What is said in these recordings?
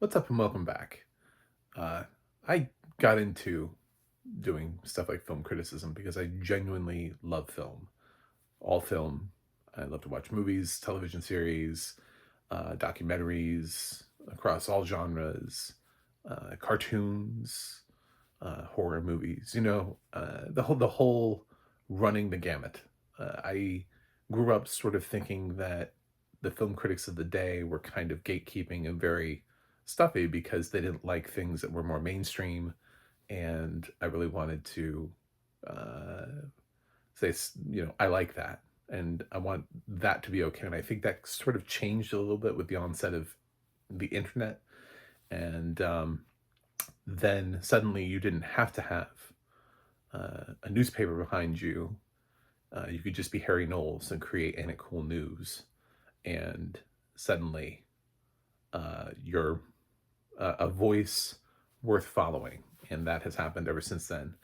What's up and welcome back. Uh, I got into doing stuff like film criticism because I genuinely love film. All film. I love to watch movies, television series, documentaries across all genres, cartoons, horror movies. The whole running the gamut. I grew up sort of thinking that the film critics of the day were kind of gatekeeping and very stuffy because they didn't like things that were more mainstream, and I really wanted to uh, say, I like that, and I want that to be okay. And I think that sort of changed a little bit with the onset of the internet, and then suddenly you didn't have to have a newspaper behind you. You could just be Harry Knowles and create Ain't It Cool News, and suddenly you're a voice worth following. And that has happened ever since then.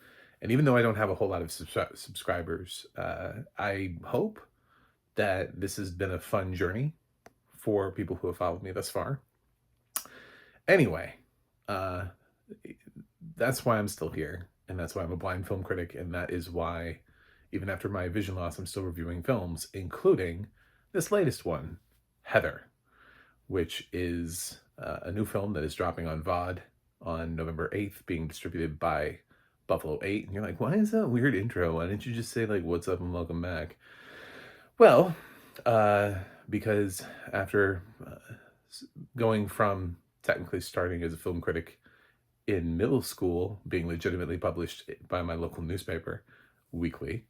And even though I don't have a whole lot of subscribers, I hope that this has been a fun journey for people who have followed me thus far. Anyway, uh, that's why I'm still here. And that's why I'm a blind film critic. And that is why, even after my vision loss, I'm still reviewing films, including this latest one, Heather, which is a new film that is dropping on VOD on November 8th, being distributed by Buffalo 8. And you're like, why is that weird intro? Why didn't you just say, like, what's up and welcome back? Well, because after going from technically starting as a film critic in middle school, being legitimately published by my local newspaper weekly,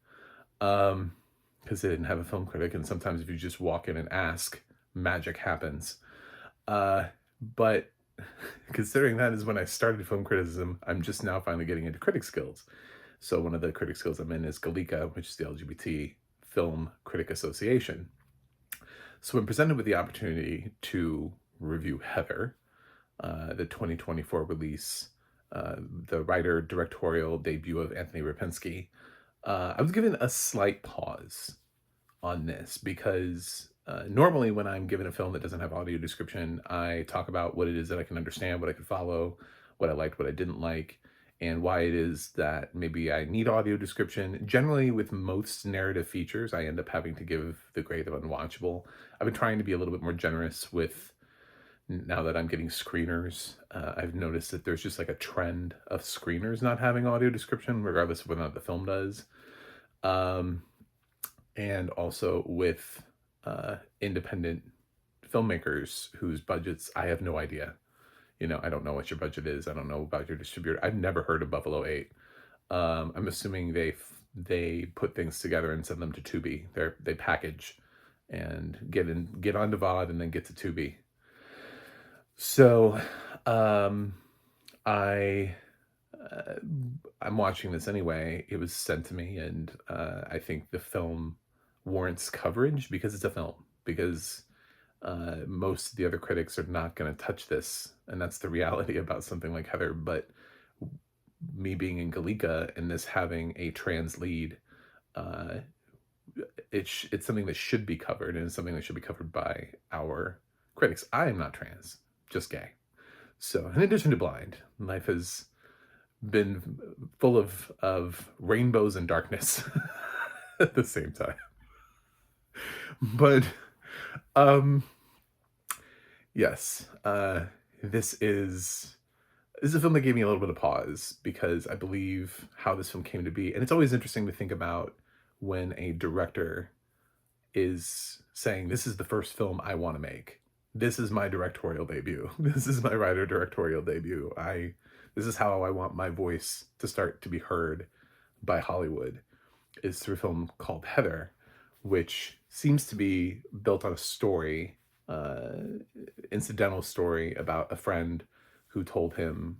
because they didn't have a film critic, and sometimes if you just walk in and ask, magic happens. But considering that is when I started film criticism, I'm just now finally getting into critic skills. So one of the critic skills I'm in is gALECA, which is the LGBT Film Critic Association. So when presented with the opportunity to review Heather, the 2024 release, the writer directorial debut of Anthony Rapinski, I was given a slight pause on this because normally when I'm given a film that doesn't have audio description, I talk about what it is that I can understand, what I can follow, what I liked, what I didn't like, and why it is that maybe I need audio description. Generally, with most narrative features, I end up having to give the grade of unwatchable. I've been trying to be a little bit more generous with, now that I'm getting screeners. I've noticed that there's just like a trend of screeners not having audio description, regardless of whether or not the film does. And also with independent filmmakers whose budgets I have no idea. I don't know what your budget is. I don't know about your distributor. I've never heard of Buffalo 8. I'm assuming they put things together and send them to Tubi. They package and get onto VOD and then get to Tubi. So I I'm watching this anyway. It was sent to me, and I think the film warrants coverage because it's a film. Because most of the other critics are not going to touch this, and that's the reality about something like Heather. But me being in gALECA and this having a trans lead, uh, it's something that should be covered, and it's something that should be covered by our critics. I am not trans, just gay. So, in addition to blind, life has been full of rainbows and darkness at the same time. But um yes, this is a film that gave me a little bit of pause because I believe how this film came to be. And it's always interesting to think about when a director is saying, this is the first film I want to make. This is my directorial debut. This is my writer directorial debut. This is how I want my voice to start to be heard by Hollywood, is through a film called Heather, which seems to be built on a story, uh, incidental story about a friend who told him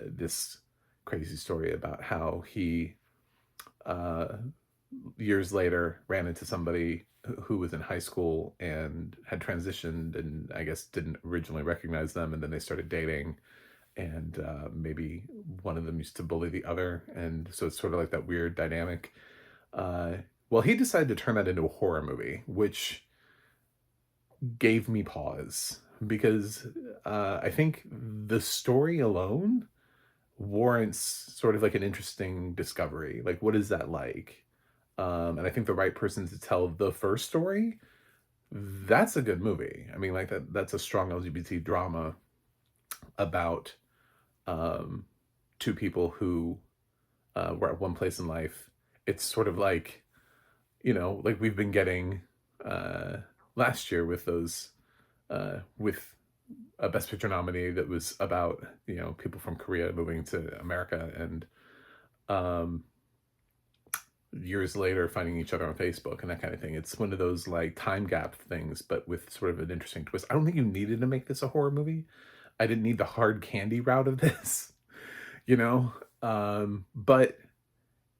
this crazy story about how he uh, years later ran into somebody who was in high school and had transitioned, and I guess didn't originally recognize them, and then they started dating, and maybe one of them used to bully the other, and so it's sort of like that weird dynamic. uh, well, he decided to turn that into a horror movie, which gave me pause because I think the story alone warrants sort of like an interesting discovery. Like, what is that like? And I think the right person to tell the first story, that's a good movie. I mean, like that's a strong LGBT drama about um, two people who were at one place in life. It's sort of like, like we've been getting uh, last year with those with a Best Picture nominee that was about people from Korea moving to America and um, years later finding each other on Facebook and that kind of thing. It's one of those like time gap things, but with sort of an interesting twist. I don't think you needed to make this a horror movie. I didn't need the hard candy route of this, you know. But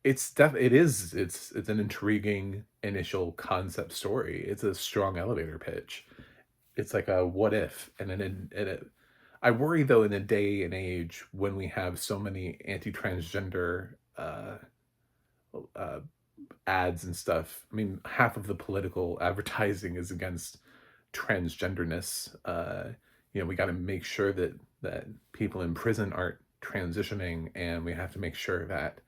it's an intriguing initial concept story. It's a strong elevator pitch. It's like a what if, and I worry though in a day and age when we have so many anti-transgender uh, ads and stuff. I mean, half of the political advertising is against transgenderness. We got to make sure that people in prison aren't transitioning, and we have to make sure that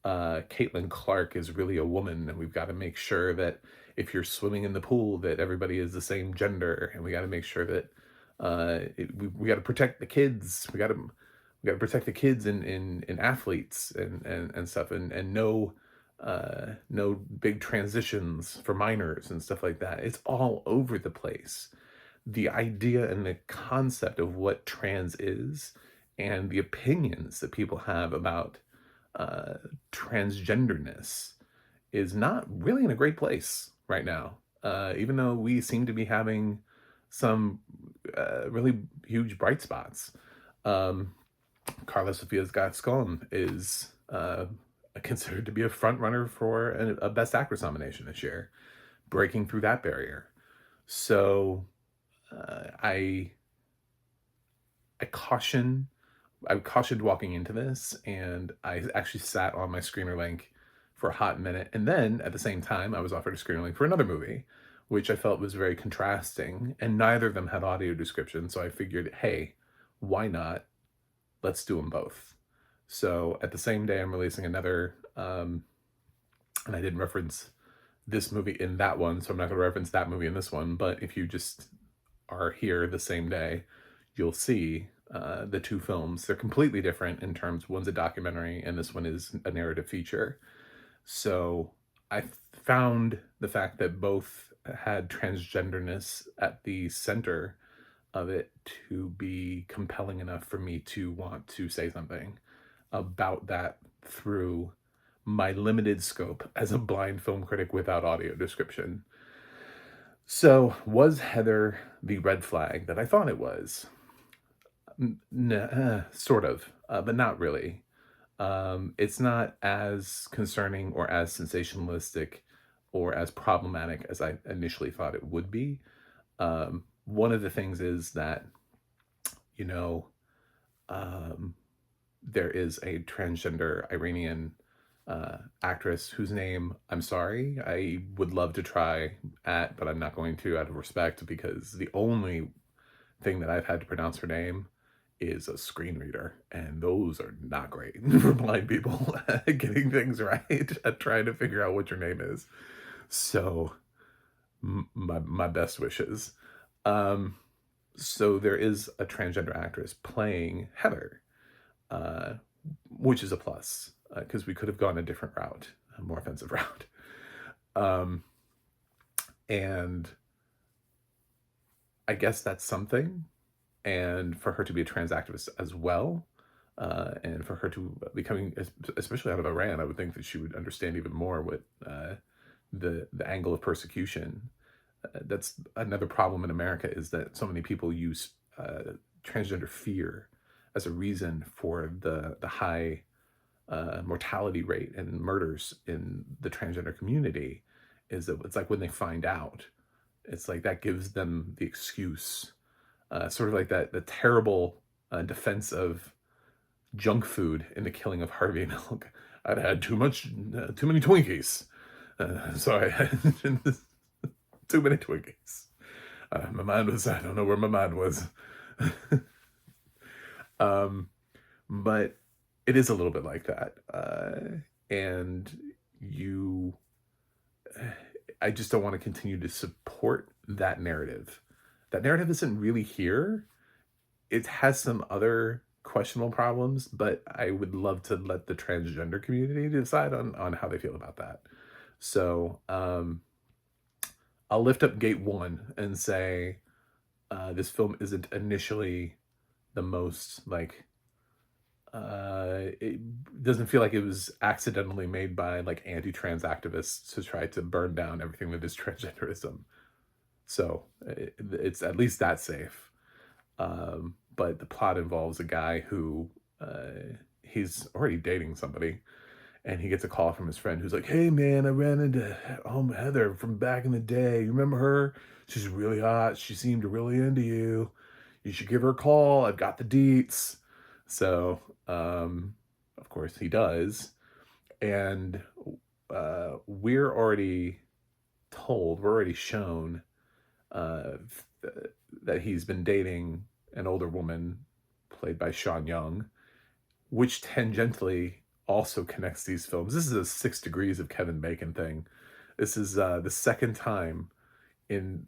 Caitlin Clark is really a woman, and we've got to make sure that if you're swimming in the pool, that everybody is the same gender, and we got to make sure that we got to protect the kids. We got to protect the kids in athletes and stuff, and no big transitions for minors and stuff like that. It's all over the place. The idea and the concept of what trans is and the opinions that people have about transgenderness is not really in a great place right now. Even though we seem to be having some really huge bright spots. Carla Sofia's Gascon is considered to be a front runner for a Best Actress nomination this year, breaking through that barrier. So I cautioned walking into this, and I actually sat on my screener link for a hot minute, and then at the same time I was offered a screener link for another movie, which I felt was very contrasting, and neither of them had audio description. So I figured, hey, why not? Let's do them both. So at the same day, I'm releasing another, and I didn't reference this movie in that one, so I'm not going to reference that movie in this one. But if you just are here the same day, you'll see the two films. They're completely different in terms. One's a documentary, and this one is a narrative feature. So I found the fact that both had transgenderness at the center of it to be compelling enough for me to want to say something about that through my limited scope as a blind film critic without audio description. So, was Heather the red flag that I thought it was? Sort of, but not really. It's not as concerning or as sensationalistic or as problematic as I initially thought it would be. One of the things is that, you know, um, there is a transgender Iranian actress whose name, I'm sorry, I would love to try at, but I'm not going to out of respect, because the only thing that I've had to pronounce her name is a screen reader, and those are not great for blind people getting things right at trying to figure out what your name is. So my best wishes. So there is a transgender actress playing Heather, which is a plus, because we could have gone a different route, a more offensive route. And I guess that's something. And for her to be a trans activist as well, and for her to becoming, especially out of Iran, I would think that she would understand even more what the angle of persecution. That's another problem in America, is that so many people use transgender fear as a reason for the high mortality rate and murders in the transgender community. Is that it's like when they find out, it's like that gives them the excuse. Sort of like the terrible defense of junk food in the killing of Harvey Milk. I'd had too many Twinkies, so I had too many Twinkies. My mind was, I don't know where my mind was. um, but it is a little bit like that. And you, I just don't want to continue to support that narrative. That narrative isn't really here. It has some other questionable problems, but I would love to let the transgender community decide on how they feel about that. So I'll lift up gate one and say this film isn't initially the most like it doesn't feel like it was accidentally made by like anti-trans activists to try to burn down everything that is transgenderism. So it's at least that safe. But the plot involves a guy who he's already dating somebody, and he gets a call from his friend who's like, "Hey man, I ran into Heather from back in the day. You remember her? She's really hot. She seemed really into you. You should give her a call. I've got the deets." So, of course, he does, and we're already told, we're already shown uh, that he's been dating an older woman played by Sean Young, which tangentially also connects these films. This is a 6 degrees of Kevin Bacon thing. This is the second time in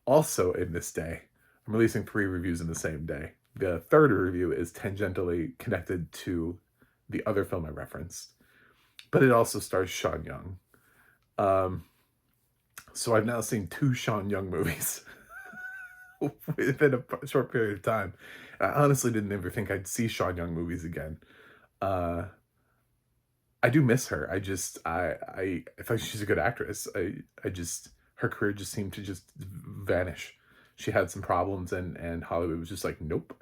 also in this day. I'm releasing 3 reviews in the same day. The third review is tangentially connected to the other film I referenced, but it also stars Sean Young. So I've now seen 2 Sean Young movies within a short period of time. I honestly didn't ever think I'd see Sean Young movies again. Uh, I do miss her. I think she's a good actress. I just her career just seemed to just vanish. She had some problems, and Hollywood was just like, nope.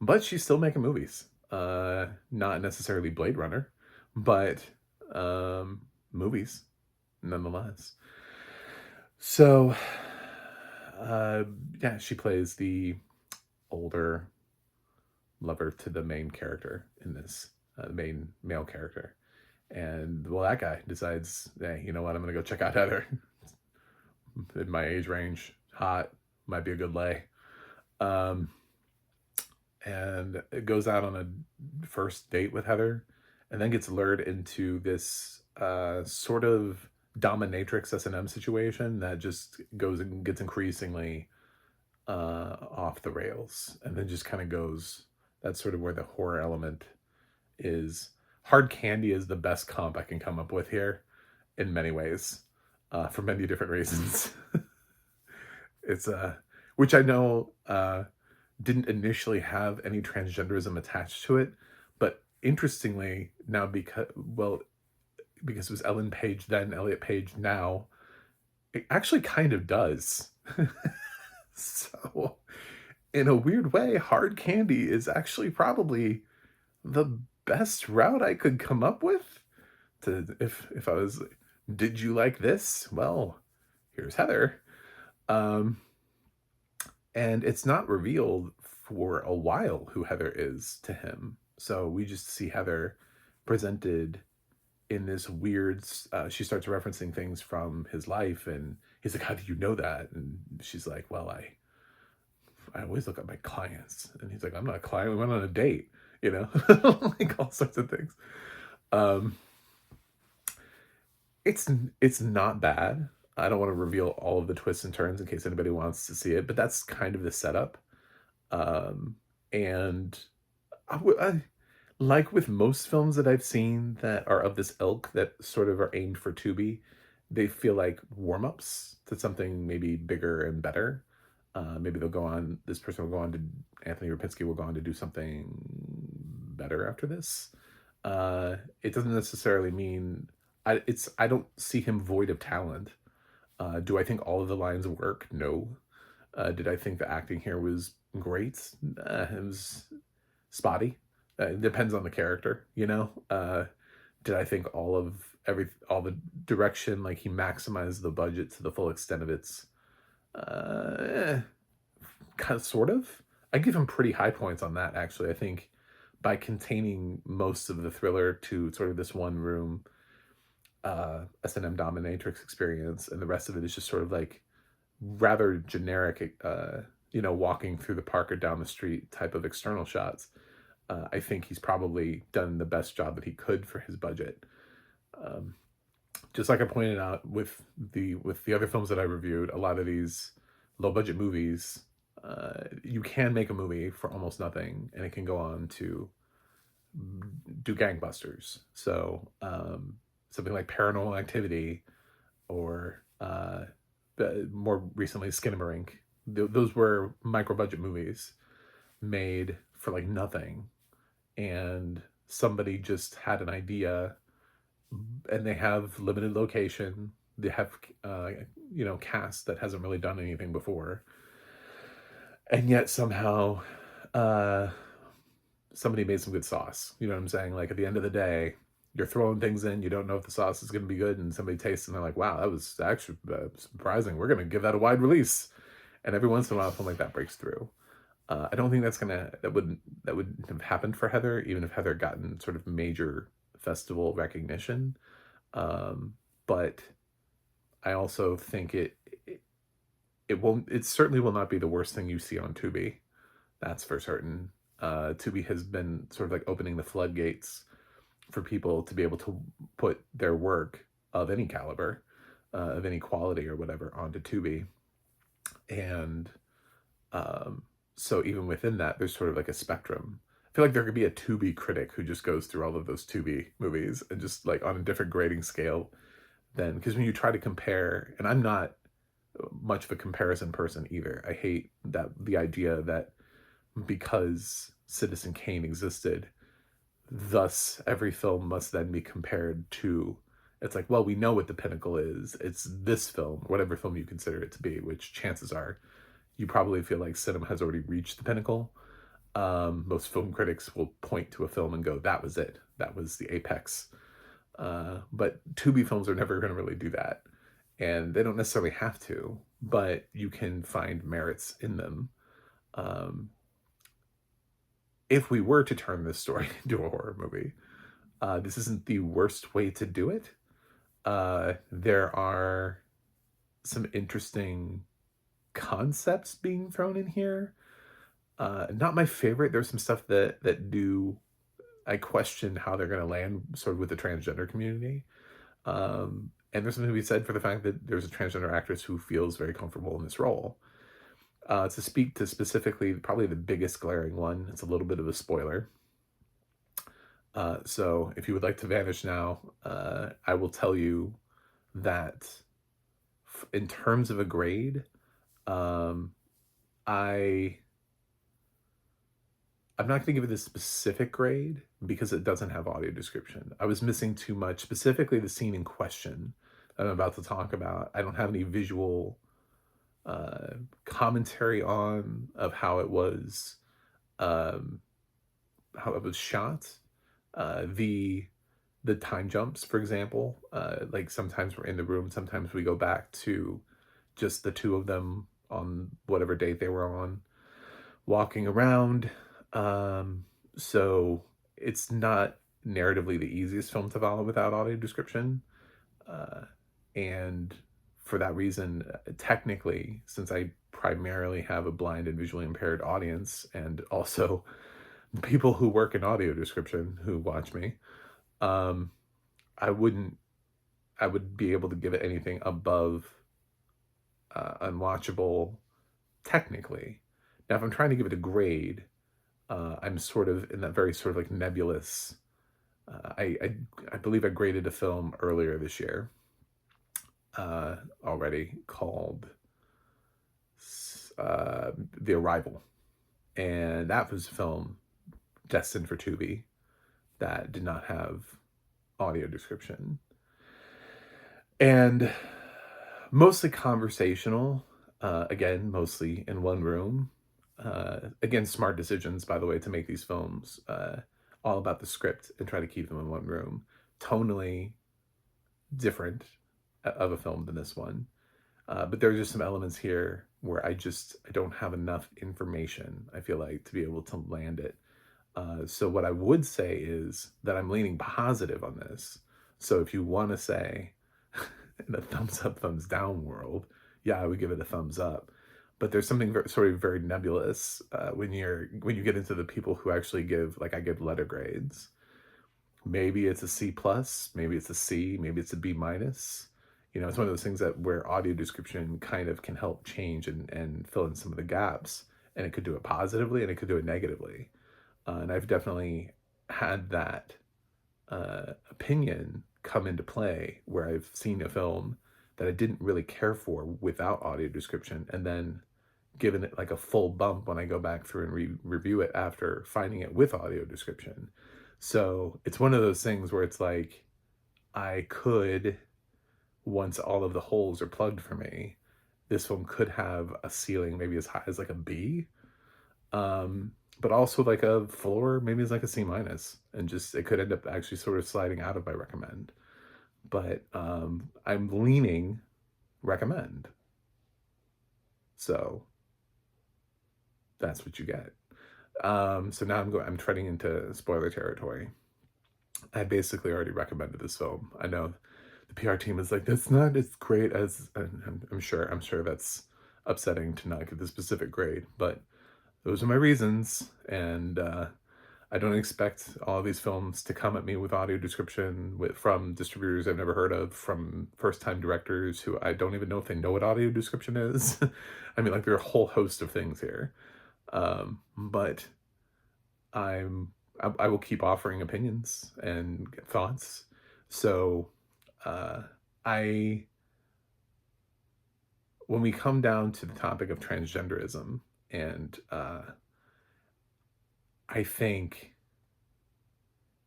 But she's still making movies. Not necessarily Blade Runner, but movies nonetheless. So, yeah, she plays the older lover to the main character in this, the main male character. And well, that guy decides, hey, you know what? I'm gonna go check out Heather. In my age range, hot, might be a good lay. Um, and it goes out on a first date with Heather, and then gets lured into this sort of dominatrix S&M situation that just goes and gets increasingly off the rails, and then just kind of goes. That's sort of where the horror element is. Hard Candy is the best comp I can come up with here, in many ways, for many different reasons. It's which I know didn't initially have any transgenderism attached to it, but interestingly now because it was Ellen Page then, Elliot Page now, it actually kind of does. So, in a weird way, Hard Candy is actually probably the best route I could come up with to if I was, did you like this? Well, here's Heather. Um, and it's not revealed for a while who Heather is to him. So we just see Heather presented in this weird she starts referencing things from his life, and he's like, how do you know that? And she's like, well, I always look at my clients. And he's like, I'm not a client, we went on a date, you know. Like all sorts of things. um it's not bad. I don't want to reveal all of the twists and turns in case anybody wants to see it, but that's kind of the setup. And I like with most films that I've seen that are of this ilk that sort of are aimed for Tubi, they feel like warm-ups to something maybe bigger and better. Maybe they'll go on, this person will go on to, Anthony Rapinski will go on to do something better after this. It doesn't necessarily mean, I don't see him void of talent. Do I think all of the lines work? No. Did I think the acting here was great? It was spotty. It depends on the character, you know. Did I think all the direction, like he maximized the budget to the full extent of its kind of sort of. I give him pretty high points on that, actually. I think by containing most of the thriller to sort of this one room S&M dominatrix experience, and the rest of it is just sort of like rather generic walking through the park or down the street type of external shots. I think he's probably done the best job that he could for his budget. Um, just like I pointed out with the other films that I reviewed, a lot of these low budget movies, you can make a movie for almost nothing, and it can go on to do gangbusters. So something like Paranormal Activity, or more recently Skinamarink. Those were micro budget movies made for like nothing, and somebody just had an idea, and they have limited location. They have cast that hasn't really done anything before, and yet somehow uh, somebody made some good sauce. You know what I'm saying? Like, at the end of the day, you're throwing things in, you don't know if the sauce is going to be good, and somebody tastes it and they're like, wow, that was actually surprising. We're going to give that a wide release. And every once in a while, something like that breaks through. I don't think that would have happened for Heather, even if Heather gotten sort of major festival recognition. But I also think it certainly will not be the worst thing you see on Tubi. That's for certain. Tubi has been sort of like opening the floodgates for people to be able to put their work of any caliber, of any quality or whatever, onto Tubi. And so even within that, there's sort of like a spectrum. I feel like there could be a Tubi critic who just goes through all of those Tubi movies and just like on a different grading scale than, because when you try to compare, and I'm not much of a comparison person either. I hate the idea that because Citizen Kane existed, thus every film must then be compared to. It's like, well, we know what the pinnacle is. It's this film, whatever film you consider it to be, which chances are you probably feel like cinema has already reached the pinnacle. Most film critics will point to a film and go, that was it. That was the apex. But Tubi films are never going to really do that. And they don't necessarily have to, but you can find merits in them. If we were to turn this story into a horror movie, this isn't the worst way to do it. There are some interesting concepts being thrown in here. Not my favorite. There's some stuff that I question how they're going to land sort of with the transgender community. And there's something to be said for the fact that there's a transgender actress who feels very comfortable in this role. To speak to specifically, probably the biggest glaring one, it's a little bit of a spoiler. So if you would like to vanish now, I will tell you that in terms of a grade, I'm not going to give it a specific grade because it doesn't have audio description. I was missing too much, specifically the scene in question that I'm about to talk about. I don't have any visual commentary on of how it was shot. The time jumps, for example, like sometimes we're in the room, sometimes we go back to just the two of them on whatever date they were on, walking around. So it's not narratively the easiest film to follow without audio description. And for that reason, technically, since I primarily have a blind and visually impaired audience, and also people who work in audio description who watch me, I would be able to give it anything above unwatchable technically. Now, if I'm trying to give it a grade, I'm sort of in that very sort of like nebulous. I believe I graded a film earlier this year already called The Arrival, and that was a film destined for Tubi that did not have audio description, and mostly conversational. Again, mostly in one room. Again, smart decisions, by the way, to make these films all about the script and try to keep them in one room. Tonally different of a film than this one. But there are just some elements here where I don't have enough information, I feel like, to be able to land it. So what I would say is that I'm leaning positive on this. So if you want to say in a thumbs up, thumbs down world, yeah, I would give it a thumbs up. but there's something sort of very nebulous when you get into the people who actually give, like, I give letter grades. Maybe it's a C plus, maybe it's a C, maybe it's a B minus. You know, it's one of those things that where audio description kind of can help change and fill in some of the gaps. And it could do it positively and it could do it negatively. And I've definitely had that opinion come into play where I've seen a film that I didn't really care for without audio description, and then given it like a full bump when I go back through and review it after finding it with audio description. So it's one of those things where it's like, I could, once all of the holes are plugged for me, this film could have a ceiling maybe as high as like a B, but also like a floor maybe is like a C minus, and just it could end up actually sort of sliding out of my recommend. But I'm leaning recommend. So that's what you get. So now I'm treading into spoiler territory. I basically already recommended this film. I know the PR team is like, that's not as great as, I'm sure that's upsetting to not get the specific grade, but those are my reasons. And I don't expect all of these films to come at me with audio description from distributors I've never heard of, from first-time directors who I don't even know if they know what audio description is. I mean, like, there are a whole host of things here. But I will keep offering opinions and thoughts. So I when we come down to the topic of transgenderism, and I think,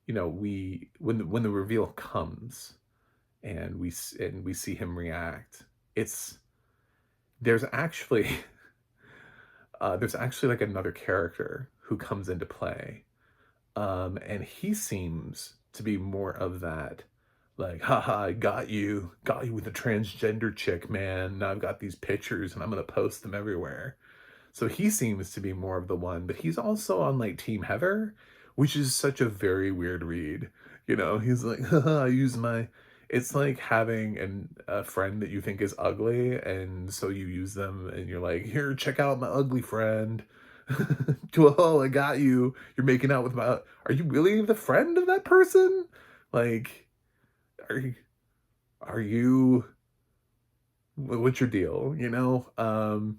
you know, when the reveal comes and we see him react, it's there's actually there's actually like another character who comes into play, and he seems to be more of that, like, haha, I got you with a transgender chick, man. Now I've got these pictures and I'm gonna post them everywhere. So he seems to be more of the one, but he's also on like Team Heather, which is such a very weird read. You know, he's like, haha, I use my. It's like having a friend that you think is ugly, and so you use them, and you're like, here, check out my ugly friend. Oh, I got you. You're making out with my. Are you really the friend of that person? Like, are you? Are you? What's your deal? You know.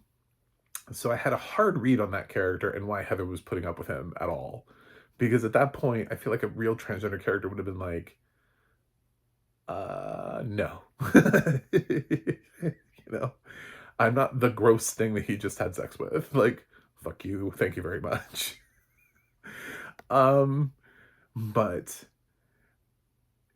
So I had a hard read on that character and why Heather was putting up with him at all. Because at that point, I feel like a real transgender character would have been like, no. You know, I'm not the gross thing that he just had sex with. Like, fuck you. Thank you very much. But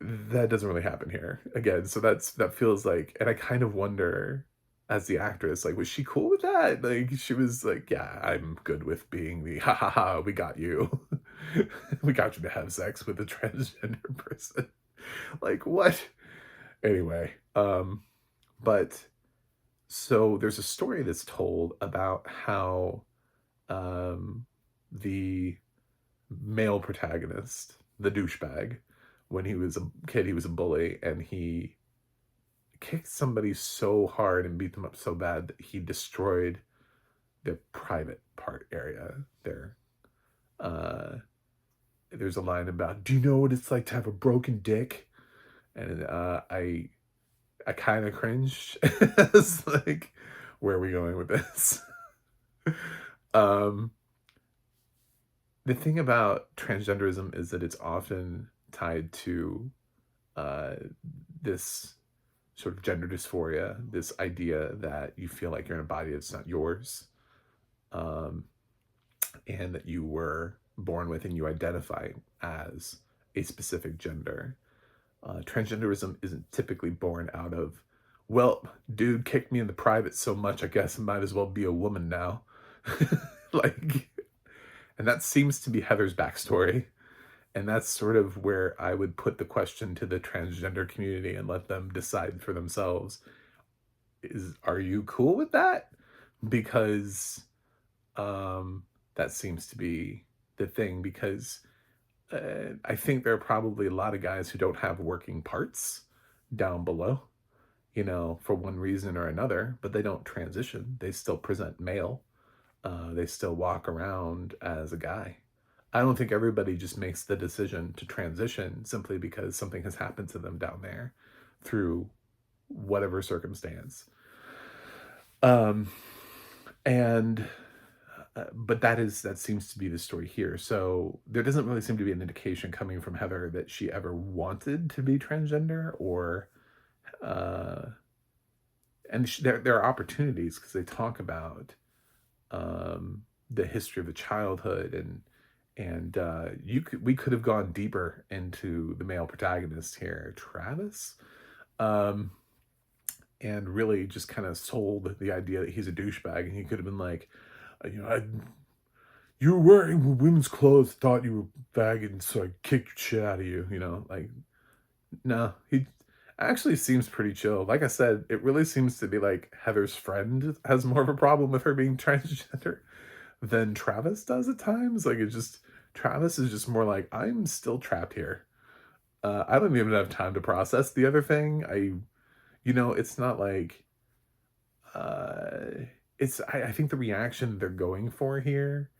that doesn't really happen here. Again, so that feels like, and I kind of wonder, as the actress, like, was she cool with that? Like, she was like, yeah, I'm good with being the ha ha ha, we got you. We got you to have sex with a transgender person. Like, what? Anyway, but so there's a story that's told about how the male protagonist, the douchebag, when he was a kid, he was a bully, and he kicked somebody so hard and beat them up so bad that he destroyed their private part area there. There's a line about, do you know what it's like to have a broken dick? And I kind of cringed. It's like, where are we going with this? The thing about transgenderism is that it's often tied to this sort of gender dysphoria, this idea that you feel like you're in a body that's not yours, and that you were born with and you identify as a specific gender. Transgenderism isn't typically born out of, well, dude kicked me in the private so much, I guess I might as well be a woman now. Like, and that seems to be Heather's backstory. And that's sort of where I would put the question to the transgender community and let them decide for themselves. Are you cool with that? Because that seems to be the thing, because I think there are probably a lot of guys who don't have working parts down below. for one reason or another, but they don't transition. They still present male. They still walk around as a guy. I don't think everybody just makes the decision to transition simply because something has happened to them down there through whatever circumstance. Um, and but that seems to be the story here. So there doesn't really seem to be an indication coming from Heather that she ever wanted to be transgender, or uh, and there are opportunities because they talk about the history of the childhood, and we could have gone deeper into the male protagonist here, Travis, um, and really just kind of sold the idea that he's a douchebag, and he could have been like, you were wearing women's clothes, thought you were bagging, so I kicked shit out of you, like, no, he actually seems pretty chill. Like I said, it really seems to be like Heather's friend has more of a problem with her being transgender than Travis does at times. Like, Travis is just more like, I'm still trapped here. I don't even have time to process the other thing. It's not like, uh, I think the reaction they're going for here,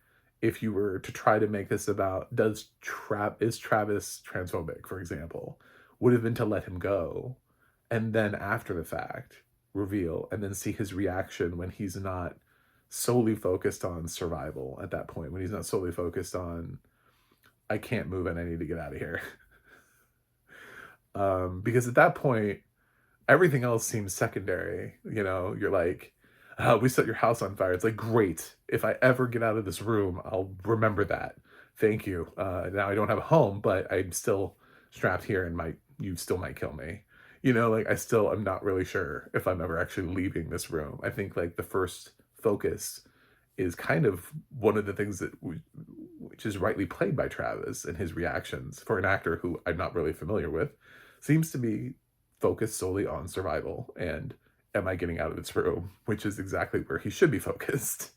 if you were to try to make this about, is Travis transphobic, for example, would have been to let him go, and then after the fact, reveal, and then see his reaction when he's not solely focused on survival at that point, when he's not solely focused on, I can't move and I need to get out of here. Because at that point, everything else seems secondary. You're like, we set your house on fire. It's like, great. If I ever get out of this room, I'll remember that. Thank you. Now I don't have a home, but I'm still strapped here, and you still might kill me. Like, I'm not really sure if I'm ever actually leaving this room. I think like the first focus is kind of one of the things which is rightly played by Travis, and his reactions for an actor who I'm not really familiar with seems to be focused solely on survival and, am I getting out of this room, which is exactly where he should be focused.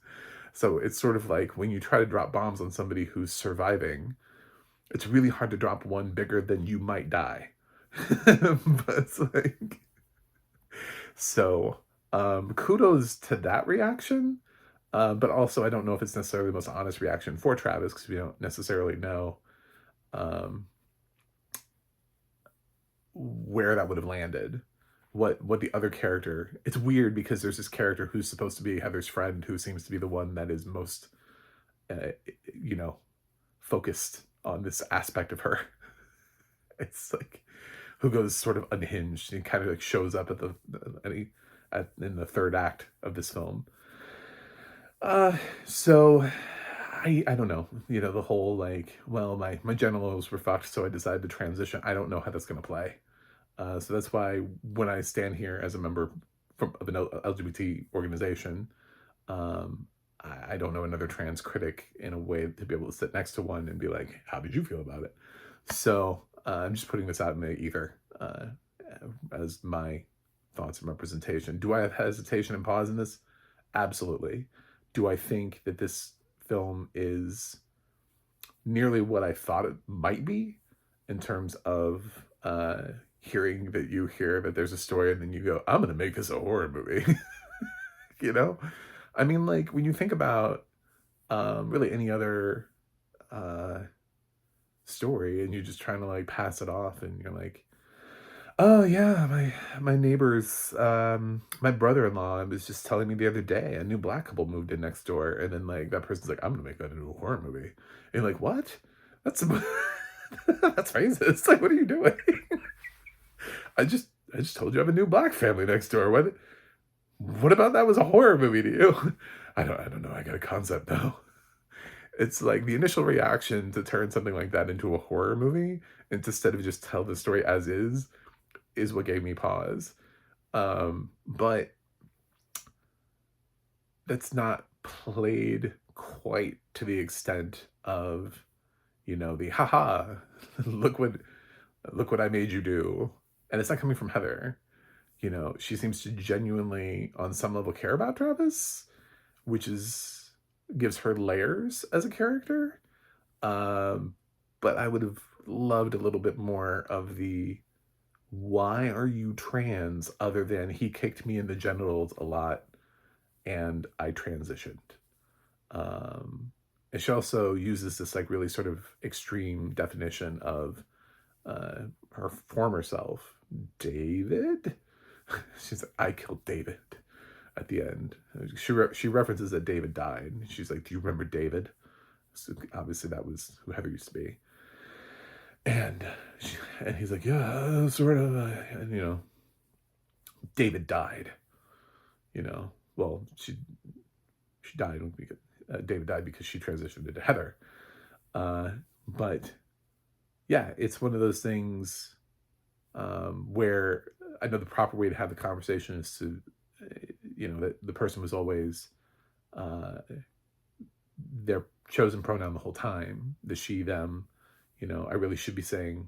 So it's sort of like when you try to drop bombs on somebody who's surviving, it's really hard to drop one bigger than you might die. But it's like, so kudos to that reaction. But also, I don't know if it's necessarily the most honest reaction for Travis, because we don't necessarily know um, where that would have landed. What the other character. It's weird because there's this character who's supposed to be Heather's friend, who seems to be the one that is most, uh, you know, focused on this aspect of her. It's like, who goes sort of unhinged and kind of like shows up in the third act of this film. So I don't know. The whole like, well, my genitals were fucked, so I decided to transition. I don't know how that's gonna play. So that's why when I stand here as a member of an LGBT organization, I don't know another trans critic in a way to be able to sit next to one and be like, how did you feel about it? So I'm just putting this out in the ether as my thoughts and representation. Do I have hesitation and pause in this? Absolutely. Do I think that this film is nearly what I thought it might be, in terms of hearing that you hear that there's a story and then you go, I'm going to make this a horror movie? you know? I mean, like, when you think about really any other uh, story, and you're just trying to like pass it off, and you're like, oh yeah, my neighbor's my brother-in-law was just telling me the other day a new black couple moved in next door, and then like that person's like, I'm gonna make that into a horror movie. And you're like, what? That's that's racist. Like, what are you doing? I just told you I have a new black family next door. What about that was a horror movie to you? I don't know. I got a concept though. It's like the initial reaction to turn something like that into a horror movie, and instead of just tell the story as is what gave me pause. But that's not played quite to the extent of, the haha, look what I made you do. And it's not coming from Heather. She seems to genuinely, on some level, care about Travis, which gives her layers as a character. But I would have loved a little bit more of the why are you trans other than he kicked me in the genitals a lot and I transitioned? Um, and she also uses this like really sort of extreme definition of her former self, David. She's like, I killed David at the end. She references that David died. She's like, do you remember David? So obviously that was who Heather used to be. And and he's like, yeah, sort of. And David died. Well, she died because David died because she transitioned into Heather. Uh, but yeah, it's one of those things where I know the proper way to have the conversation is to, that the person was always uh, their chosen pronoun the whole time, the she, them. I really should be saying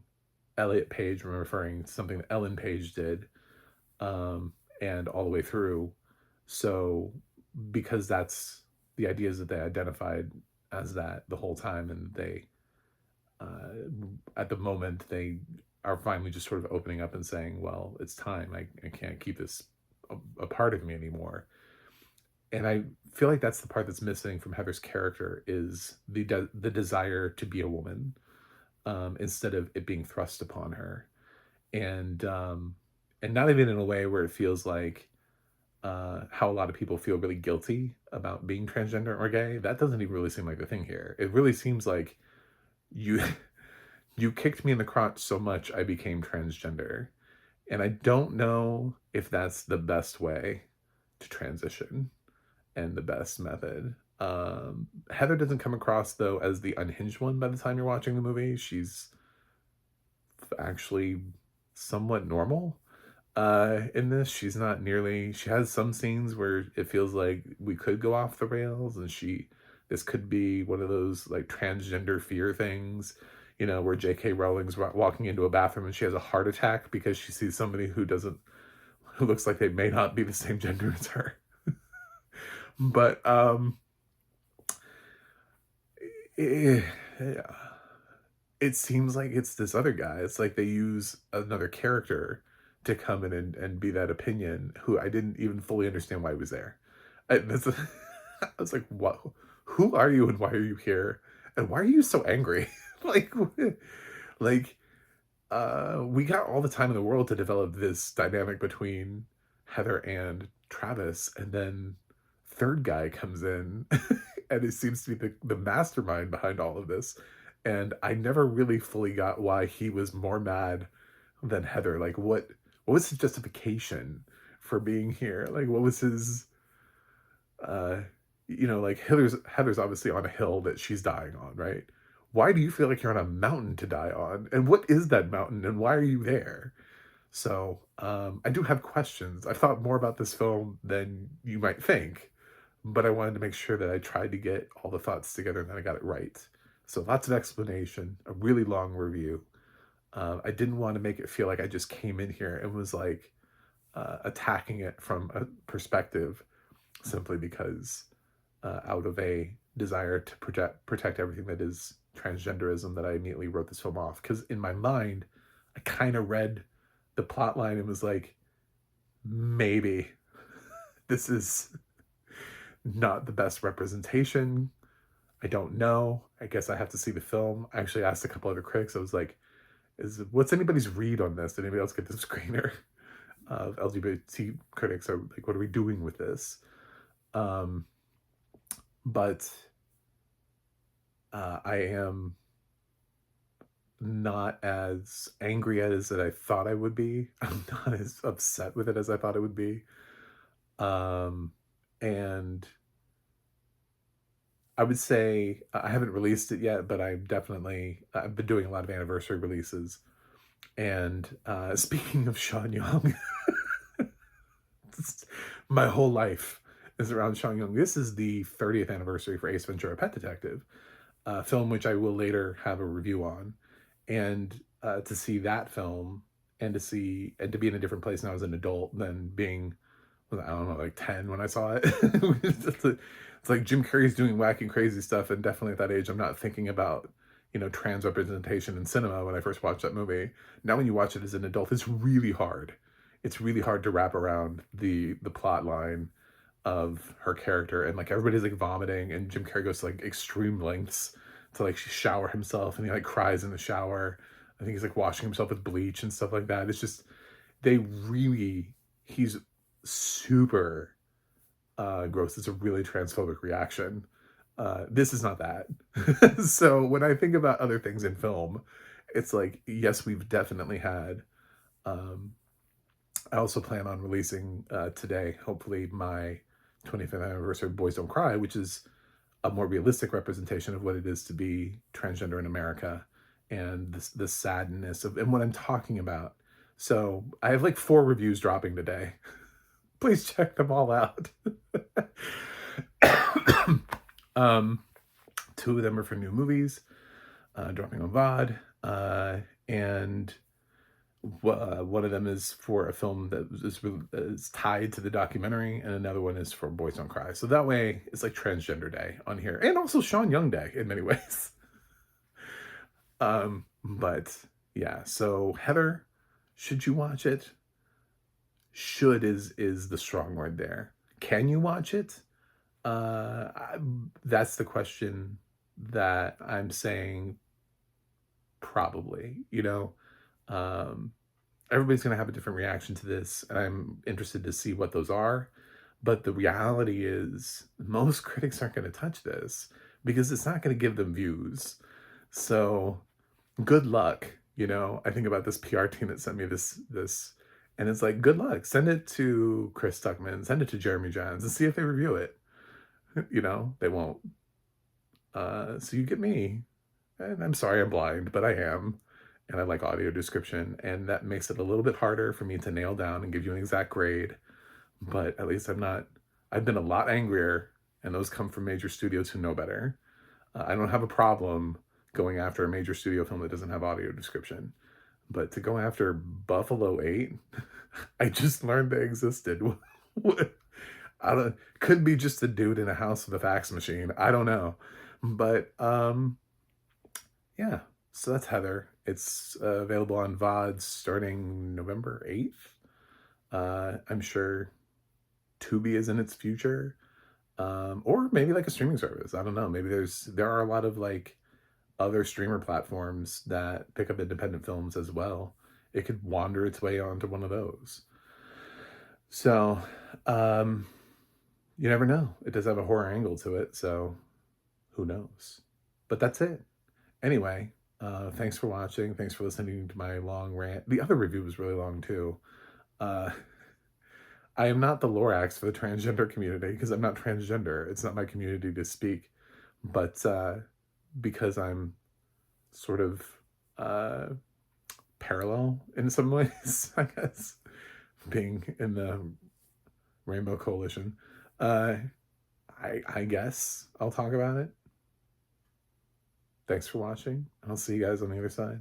Elliot Page, when referring to something that Ellen Page did, and all the way through. So, because that's the ideas that they identified as that the whole time, and they, at the moment, they are finally just sort of opening up and saying, well, it's time. I can't keep this a part of me anymore. And I feel like that's the part that's missing from Heather's character is the desire to be a woman, instead of it being thrust upon her, and not even in a way where it feels like how a lot of people feel really guilty about being transgender or gay. That doesn't even really seem like the thing here. It really seems like you you kicked me in the crotch so much I became transgender, and I don't know if that's the best way to transition and the best method. Heather doesn't come across though as the unhinged one by the time you're watching the movie. She's actually somewhat normal in this. She has some scenes where it feels like we could go off the rails, and this could be one of those like transgender fear things, where JK Rowling's walking into a bathroom and she has a heart attack because she sees somebody who looks like they may not be the same gender as her. But it, it seems like it's this other guy. It's like they use another character to come in and be that opinion who I didn't even fully understand why he was there. I was like, what? Who are you and why are you here? And why are you so angry? like, like, we got all the time in the world to develop this dynamic between Heather and Travis, and then third guy comes in and it seems to be the mastermind behind all of this. And I never really fully got why he was more mad than Heather. Like, what was his justification for being here? Like, what was his, uh, like Heather's obviously on a hill that she's dying on, right? Why do you feel like you're on a mountain to die on? And what is that mountain? And why are you there? So, I do have questions. I thought more about this film than you might think, but I wanted to make sure that I tried to get all the thoughts together and that I got it right. So lots of explanation, a really long review. I didn't want to make it feel like I just came in here and was like attacking it from a perspective simply because out of a desire to protect everything that is transgenderism that I immediately wrote this film off. Because in my mind, I kind of read the plot line and was like, maybe this is not the best representation. I don't know. I guess I have to see the film. I actually asked a couple other critics. I was like, what's anybody's read on this? Did anybody else get the screener of LGBT critics? Are like, what are we doing with this? But I am not as angry as that I thought I would be. I'm not as upset with it as I thought it would be. And I would say I haven't released it yet, but I've been doing a lot of anniversary releases. And speaking of Sean Young, my whole life is around Sean Young. This is the 30th anniversary for Ace Ventura: Pet Detective, a film which I will later have a review on. And to see that film and to be in a different place now as an adult than being, I don't know, like 10 when I saw it. It's like Jim Carrey's doing wacky, crazy stuff, and definitely at that age, I'm not thinking about trans representation in cinema when I first watched that movie. Now when you watch it as an adult, it's really hard. It's really hard to wrap around the plot line of her character, and like everybody's like vomiting, and Jim Carrey goes to like extreme lengths to like shower himself, and he like cries in the shower. I think he's like washing himself with bleach and stuff like that. It's just they really he's super gross. It's a really transphobic reaction. This is not that. So when I think about other things in film, it's like, yes, we've definitely had. Um, I also plan on releasing today, hopefully, my 25th anniversary of Boys Don't Cry, which is a more realistic representation of what it is to be transgender in America and the sadness of and what I'm talking about. So I have like 4 reviews dropping today. Please check them all out. um, 2 of them are for new movies, dropping on VOD, and one of them is for a film that is tied to the documentary, and another one is for Boys Don't Cry. So that way, it's like Transgender Day on here, and also Sean Young Day in many ways. But yeah, so Heather, should you watch it? Should is the strong word there. Can you watch it? That's the question that I'm saying. Probably, everybody's going to have a different reaction to this, and I'm interested to see what those are. But the reality is, most critics aren't going to touch this because it's not going to give them views. So, good luck. I think about this PR team that sent me this, and it's like, good luck. Send it to Chris Tuckman, send it to Jeremy Jahns, and see if they review it. They won't. So you get me. And I'm sorry I'm blind, but I am. And I like audio description, and that makes it a little bit harder for me to nail down and give you an exact grade. But at least I've been a lot angrier, and those come from major studios who know better. I don't have a problem going after a major studio film that doesn't have audio description. But to go after Buffalo 8, I just learned they existed. Could be just a dude in a house with a fax machine. I don't know. But yeah, so that's Heather. It's available on VOD starting November 8th. I'm sure Tubi is in its future. Or maybe like a streaming service. I don't know. Maybe there are a lot of like other streamer platforms that pick up independent films as well. It could wander its way onto one of those. So, you never know. It does have a horror angle to it, so who knows? But that's it. Anyway, thanks for watching. Thanks for listening to my long rant. The other review was really long too. I am not the Lorax for the transgender community because I'm not transgender. It's not my community to speak. But because I'm sort of parallel in some ways, I guess, being in the Rainbow Coalition, I guess I'll talk about it. Thanks for watching. I'll see you guys on the other side.